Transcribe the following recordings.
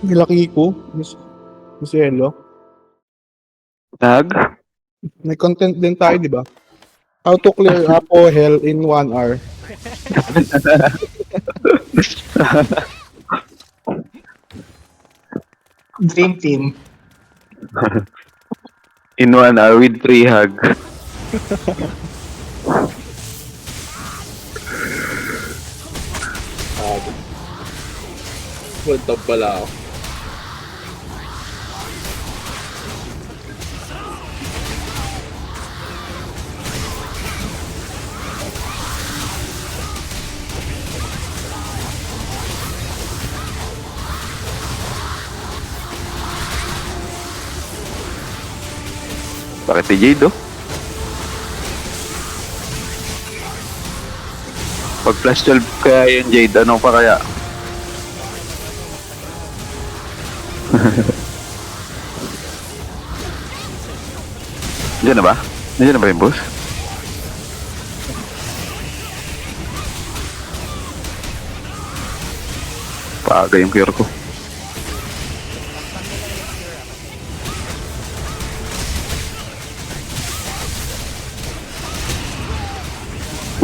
Nilaki ko, Miss Elo. Tag? May content din tayo, di ba? How to clear Apo Hell in 1 hour. Dream team. In 1 hour with 3 hug. Full top pala ako. Bakit si Jade, oh? Pag flash 12 kaya yung Jade, ano pa kaya? Diyan na ba? Diyan na ba yung boss? Paga yung cure ko.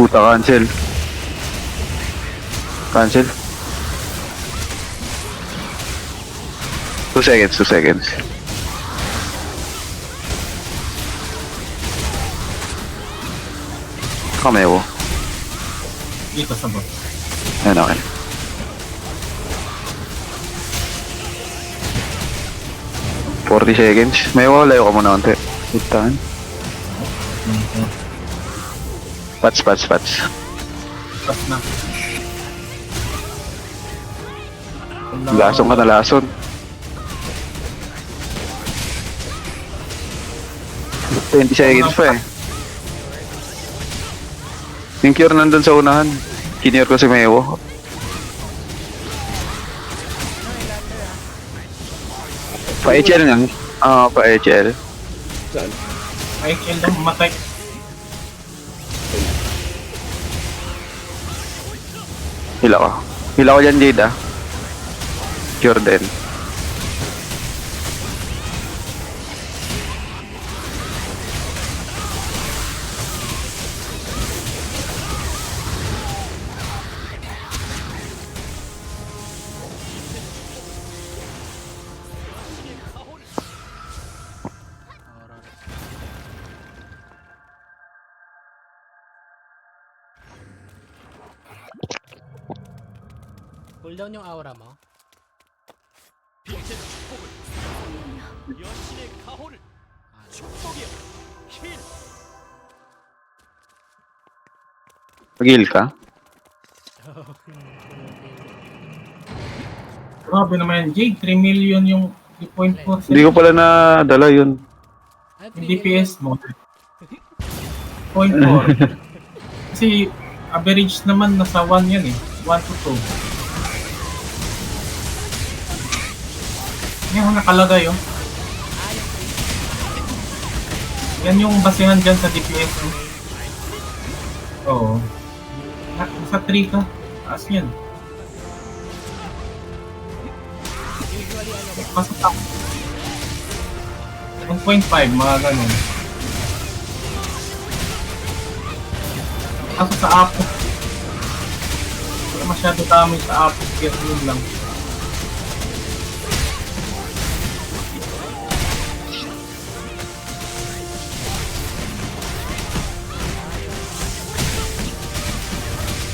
Puta, cancel. Cancel. 2 seconds, 2 seconds. Kameo. Dito sa bot. Ayan, okay. $40 seconds. May layo ka muna konti. Itahan. Pats. Pas na. Lason ka na lason. 20 seconds pa eh. Yung cure nandun sa unahan. Kinure ko si Mewo. Pa-HL nga. Pa-HL. Saan? Ay, kill lang, matay. Hila ko. Hila ko dyan, Jade, ah. Cure din. Cooldown yung aura mo. Mag-heal ka? Grabe naman, Jade. 3 million yung 3.4 Hindi ko pala nadala yun. yung DPS mo. 0.4. Kasi average naman nasa 1 yan eh. 1 to 2. Yan ang nakalagay oh. Yan yung basehan dyan sa DPS oh. Oo. Nasa 3 ka. Taas yan. Pasok ako. 1.5 mga ganun. Kaso sa Apo. Wala masyado damage sa Apo. Kaya yun lang.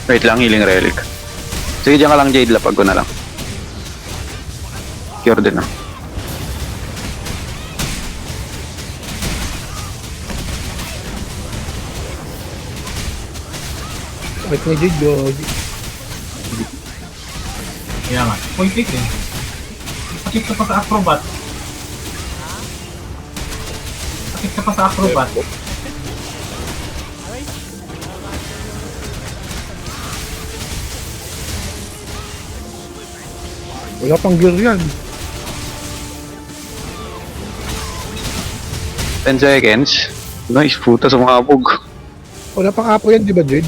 Wait lang, healing relic. Sige, dyan ka lang, Jade. Lapag ko na lang. Cure din, ah. Wait na Jade, Kaya nga. Point pick eh. Sakit ka pa sa acrobat. Sakit ka pa sa acrobat. wala pang gear yan. 10 seconds. Nice, puta sa mga abog. Wala pang Apo yan, di ba Jade?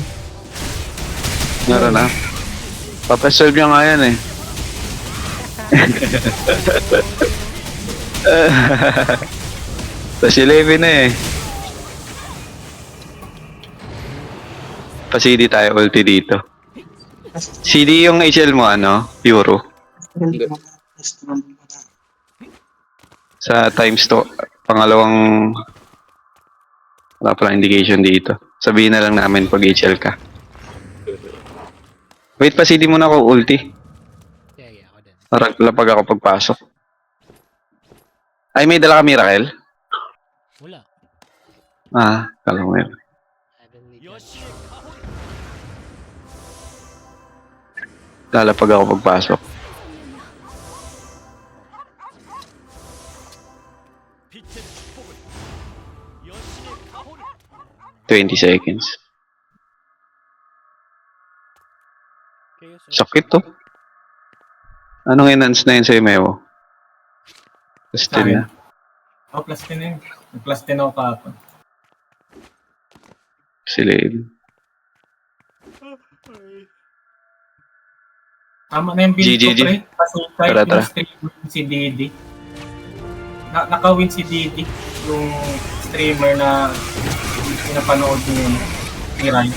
Meron na. Papasolve niya nga yan eh. Tapos 11 na eh. Pa-CD tayo ulti dito. CD yung HL mo ano? Euro. Sa times to, pangalawang wala palang indication dito. Sabihin na lang namin pag HL ka. Wait, pa-CD muna ako ulti. Sige, ako din. Para lapag ako pagpasok. Ay, may dala ka Miracle? Wala. Kala mo yun. I believe Lalapag ako pagpasok. "20 seconds. Sakit to. Anong enhance na yun sa'yo, Meo? Still na. Oh, plus 10 yun. Plus 10 ako kahapon. Silid. Tama na yung build ko, GGG. pre. Kasi kahit Tara, tara. yung streamer si Didi. Nakawin si Didi. Yung streamer na pinapanood niyo yun. Ni Ryan.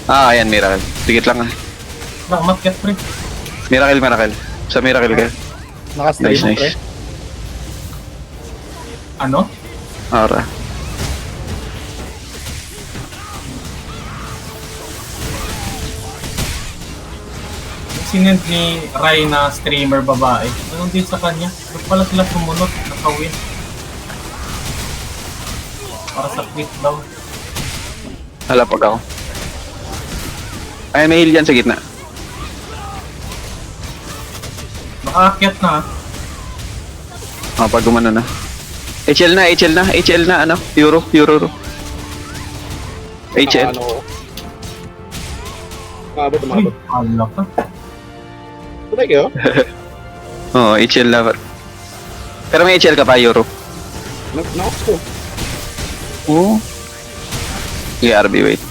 Ayan, Miracle. Tigit lang Umakyat, pre. Miracle. Sa Miracle ka. Naka-stream Nice, mo, pre. nice. Ano? Ara. Sinend ni Ryan na streamer babae. Anong din sa kanya? Ba't pala sila sumunod? Nakawin. Para sa quit daw. Halapag ako. Ayan, may heal dyan sa gitna. Makaakyat na. Pag gumano na. HL na, ano? Euro. HL. Ano ko. Umabot. Uy, ala ka. Patay kayo? Oo, HL na. Pero may HL ka pa, Euro. Nakas ko. Oo. Sige, RB, wait.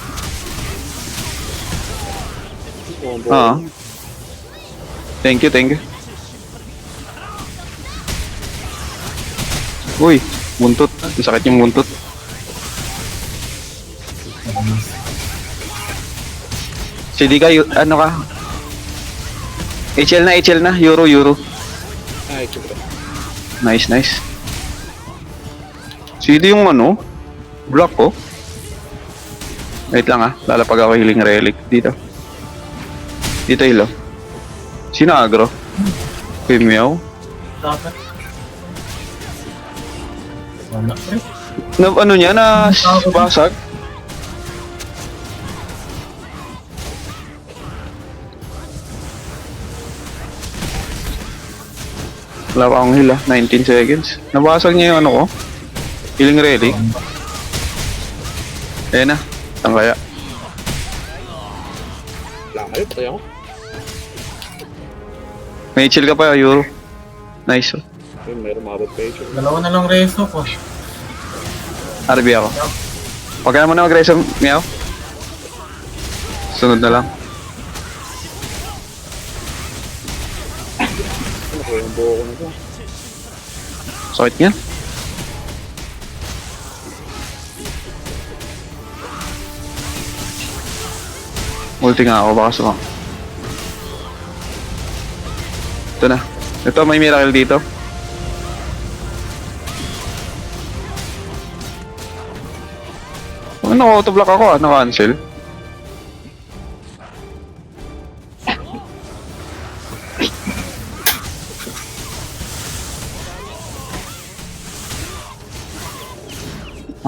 Thank you. Uy, buntot. Ang sakit yung buntot. CD ka, ano ka? HL na, Euro. Ay, super. Nice. CD yung ano? Block ko. Wait lang lalapag ako healing relic dito. Dito hilo. Sino agro? Meow? Dapat. Wala, pre. Ano niya na basag? Wala pa akong heal 19 seconds. Nabasag niya yung ano ko. Healing relic. Ayan na. Saan kaya? Wala kayo, patay ako. May chill ka pa, Euro. Nice. Ayun, mayroon umabot kayo. Dalawa na lang reso ko. RB ako. Huwag ka na muna mag-reso, Meow. Sunod na lang. Ano ko yung buho ko na to? Sakit niyan. Ulti nga ako, baka sumang. Ito na. Ito, may miracle dito. Ano, auto-block ako na-cancel.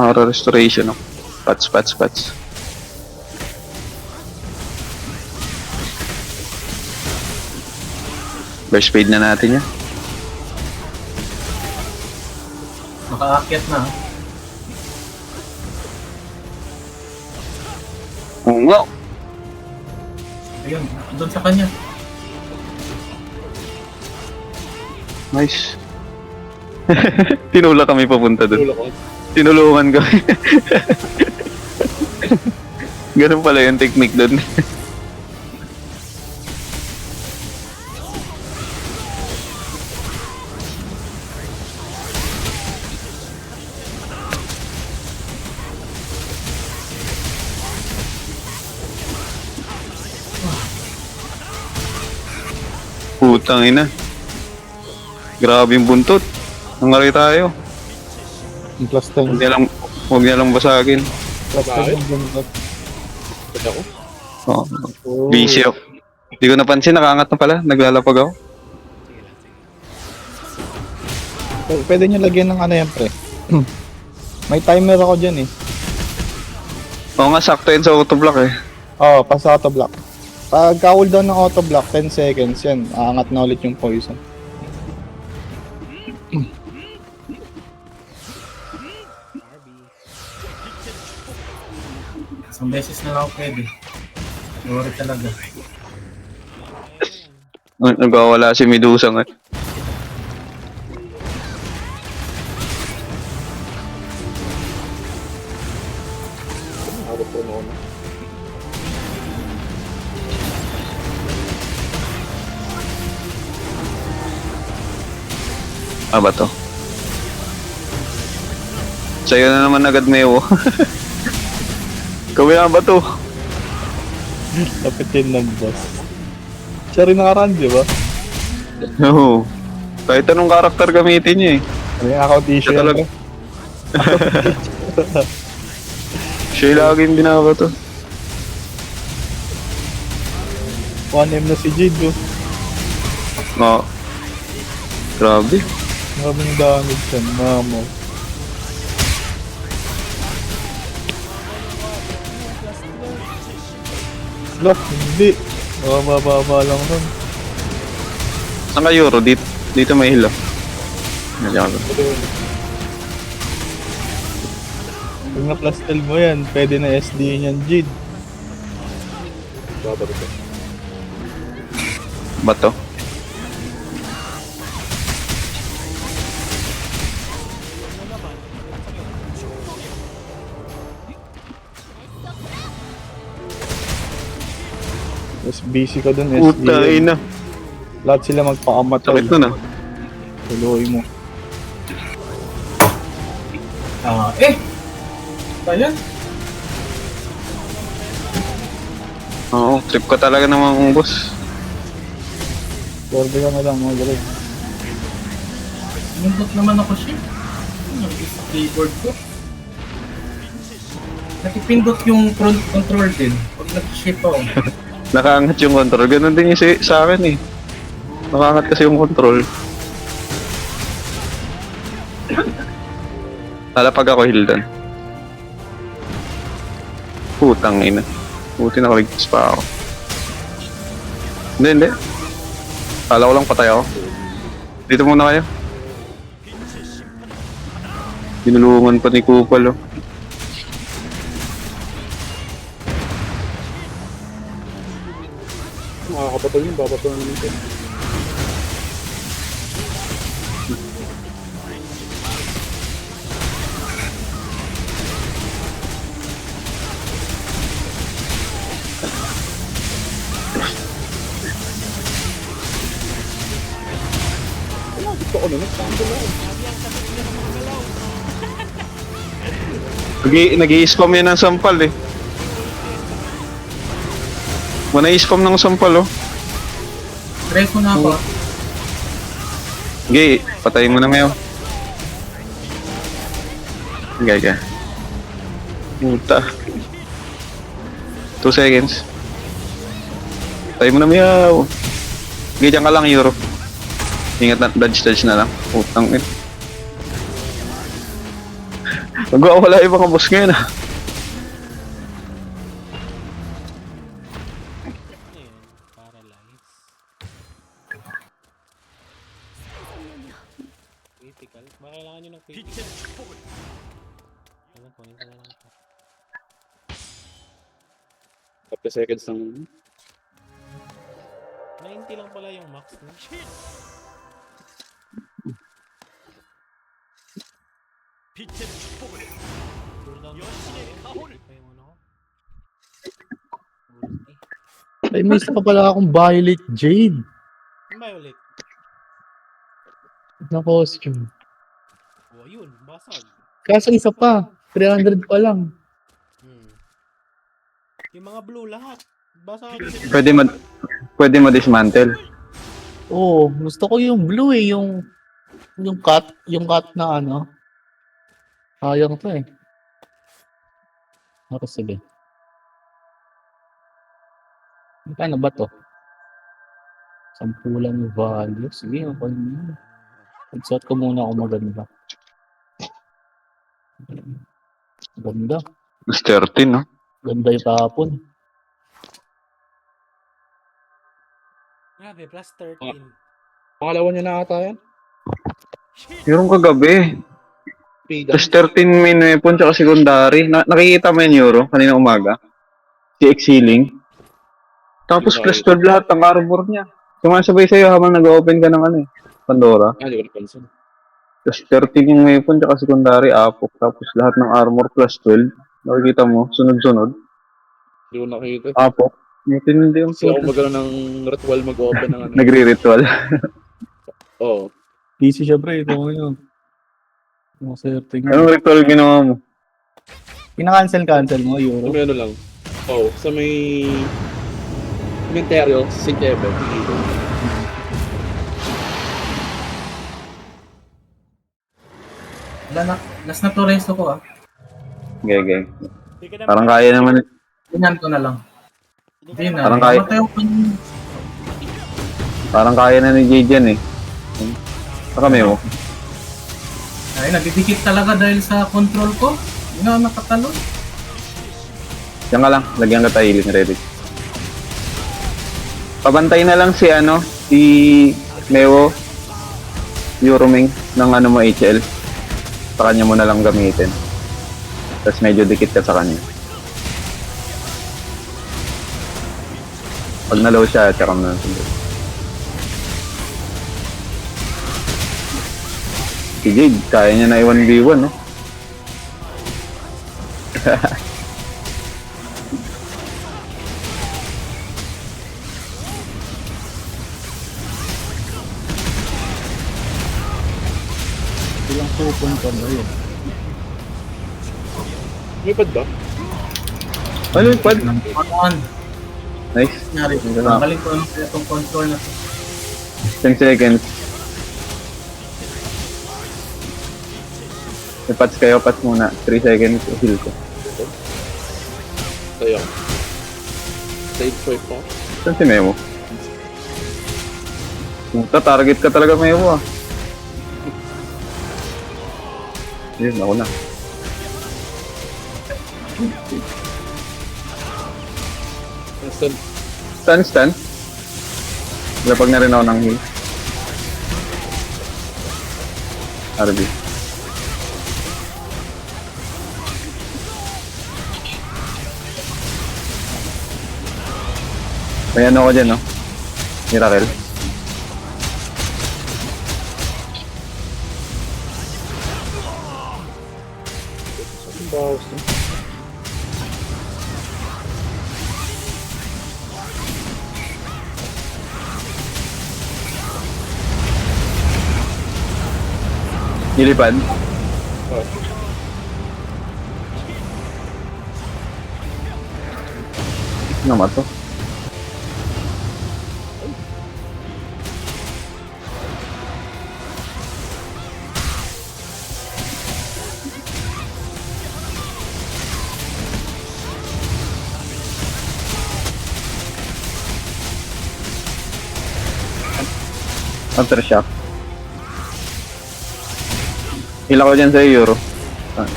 Aura restoration ako. Pats. Burst fade na natin yan. Makaakyat na. Oo nga. Ayun, doon sa kanya. Nice. Tinula kami papunta dun. Tulo ko. Tinulungan kami. Ganun pala yung technique dun. Putang ina. Grabe yung buntot. Nangaray tayo. Yung plus 10. Huwag niya lang basagin. Plus 10 yung buntot. Pwede ako? Oo. Oh. Busy ako. Hindi ko napansin, nakaangat na pala. Naglalapag ako. Pwede nyo lagyan ng ano yan, pre. May timer ako dyan eh. Oo nga, sakto yun sa autoblock eh. Oo, pas auto block. Pag cooldown ng auto block, 10 seconds yan. Aangat na ulit yung poison. Isang beses na lang ako pwede. Sorry talaga. Nagwawala si Medusa nga. Ako po noon. Ah, ba to? Sa'yo na naman agad, Meo. Kami na ba to? Lapitin ng boss. Siya rin nakaraan, di ba? Oo. Kahit anong karakter gamitin niya eh. Ano yung account issue Siya talaga. yan? Siya yung laging binabato. 1M na si Jade, oh. Oo. Grabe. Maraming damage yan, mamo. Lock, hindi. Mababa lang nun. Saan ka Euro? Dito may hilo. Nandiyan ka. Pag na-plus 12 mo yan, pwede na SD yan, Jade. Babalik ko. Bato. Mas busy ka dun, SD. Puta yan. ina. Lahat sila magpakamatay. Sakit nun ah. Tuloy mo. Ba yan? Oo, trip ka talaga ng mga boss. Sorbe ka na lang, mga galing. Nindot naman ako siya. Sa keyboard ko. Nakipindot yung front control din. Pag nag-shift ako. Nakaangat yung control. Ganun din yung sa akin eh. Nakaangat kasi yung control. Lalapag ako Hildan. Putang ina. Buti nakaligtas pa ako. Hindi. Kala ko lang patay ako. Dito muna kayo. Binulungan pa ni Kupal oh. Makakapatol yun, babapatol naman ito. Gusto ko na, nagsambo na. Nag-i-spam yan ng sampal eh. Mana-i-spam ng sampal oh. Preso na ako. Sige, patayin mo na ngayon. Okay. Puta. 2 seconds. Patayin mo na meow. Sige, dyan ka lang Euro. Ingat na, dodge na lang. Putang ina. Nagwawala yung mga boss ngayon ah. Ayun, paralyze. Critical. Baka kailangan nyo ng critical. Ano, kunin ko na lang ito. 30 seconds lang. 90 lang pala yung max no? Cooldown pa yung ano ko. Ulti. Ay, may isa pa pala akong Violet Jade Yung Violet. na costume. Oh, yun. Basag. Kaso isa pa, 300 pa lang. Yung mga blue lahat. Basag. Pwede ma-dismantle. Oo, gusto ko yung blue eh, yung cut na ano. Sayang to eh. Ako sige. Magkano ba to? 10 lang yung value. Sige, okay na. Pag-shot ko muna ako maganda. Ganda. Mas 13, no? Ganda yung tapon. Grabe, plus 13. Pangalawa niya na ata yan. Yung kagabi. Pida. Plus 13 main weapon tsaka secondary. Nakikita mo yung Euro kanina umaga? Si Exiling. Tapos plus 12 lahat ng armor niya. Sumasabay sa'yo habang nag-open ka ng ano eh. Pandora. Ah, hindi ko napansin. Plus 13 yung weapon tsaka secondary apok. Tapos lahat ng armor plus 12. Nakikita mo, sunod-sunod. Hindi ko nakita. Apok. Matindi yung Kasi ako puto. magano ng ritual mag-open ng ano. Nagre-ritual. Oo. Busy siya pre, ito ngayon. Mga setting. Anong ritual ginawa mo? Kinakancel mo, Sa Euro. may ano lang. Oo. Sa may... Cementerio, St. Evan. Dito. Wala na. Last na to resto ko ah. Gege. Hindi ka na Parang kaya naman. Ganyan ko na lang. Hindi na. Parang kaya- Matay ako yung... Parang kaya na ni Jay dyan eh. Saka mo. Ay, nagdidikit talaga dahil sa control ko. Hindi na ako nakatalon. Diyan ka lang. Lagyan ka tayo healing ready. Pabantay na lang si ano, si Mewo, Euroming ng ano mo HL. Sa kanya mo na lang gamitin. Tapos medyo dikit ka sa kanya. Pag na-low siya, tsaka mo na sunod. Si Jade, kaya niya na i-1v1, no? Ilang supon ka ba yun? May pad ba? Ano yung pad? On. Nice. Nangyari. Ganda. Balik ko lang kaya itong control na to. 10 seconds. May pats kayo, pats muna. 3 seconds, heal ko. Tayo. Save swipe po. Saan si Memo? Puta, target ka talaga Memo ah. Yun, ako na. Instant. Stun. Lapag na rin ako ng heal. RB. May ano ko dyan, no? Miracle. Ang bawas na. Nilipad. Ah. Ano naman to? Aftershock. Hila ko dyan sa Euro. Ah.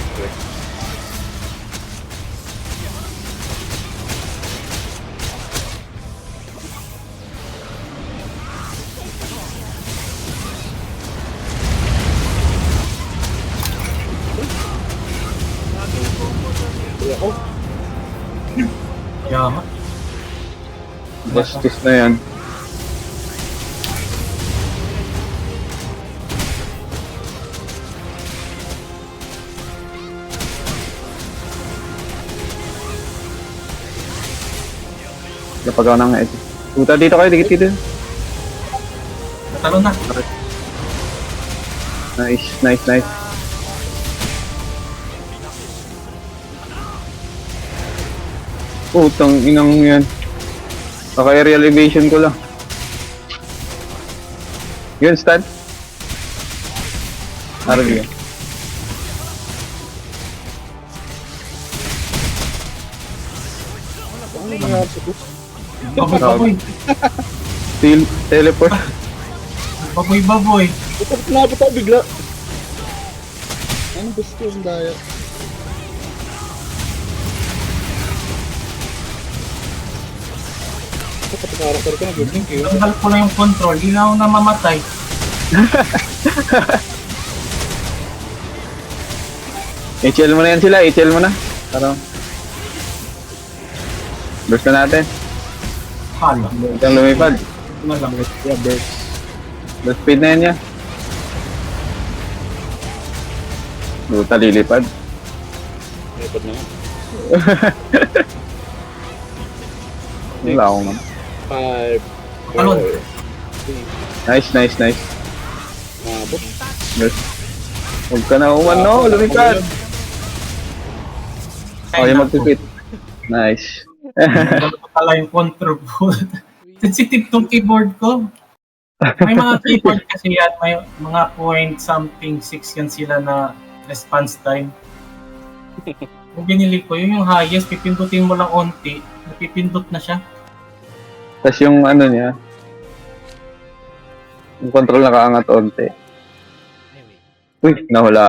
Ako. Yama. Bastos na yan. Kapag ako ng edge. Puta dito kayo, dikit dito. Natalon na. Nice. Putang inang yan. Naka-aerial evasion ko lang. Yun, stud. RB. Ano nangyari sa boss? Baboy. Teleport. Baboy. Ito, nabot ako bigla. Anong gusto yung daya? Ito, pati karakter ko nag-blink eh. Tanggal ko na yung control. Di na ako namamatay. HL mo na yan sila, HL mo na. Parang. Burst na natin. Hala. Huwag kang lumipad. Malamit. Yeah, burst. Burst speed na yan niya. Luta lilipad. Ipad na nga. Wala akong man. 5, Talon. 4, 3, Nice, nice, nice. nabot. Burst. Huwag ka na umano, lumipad. Oh, yung magpipit. Nice. Ganun ko pala yung control ko. Sensitive tong keyboard ko. May mga keyboard kasi yan, may mga point something 6 yan sila na response time. Kung binili ko, yun yung highest, pipindutin mo lang onti, napipindot na siya. Tapos yung ano niya, yung control nakaangat onte. Anyway. Uy, nahula.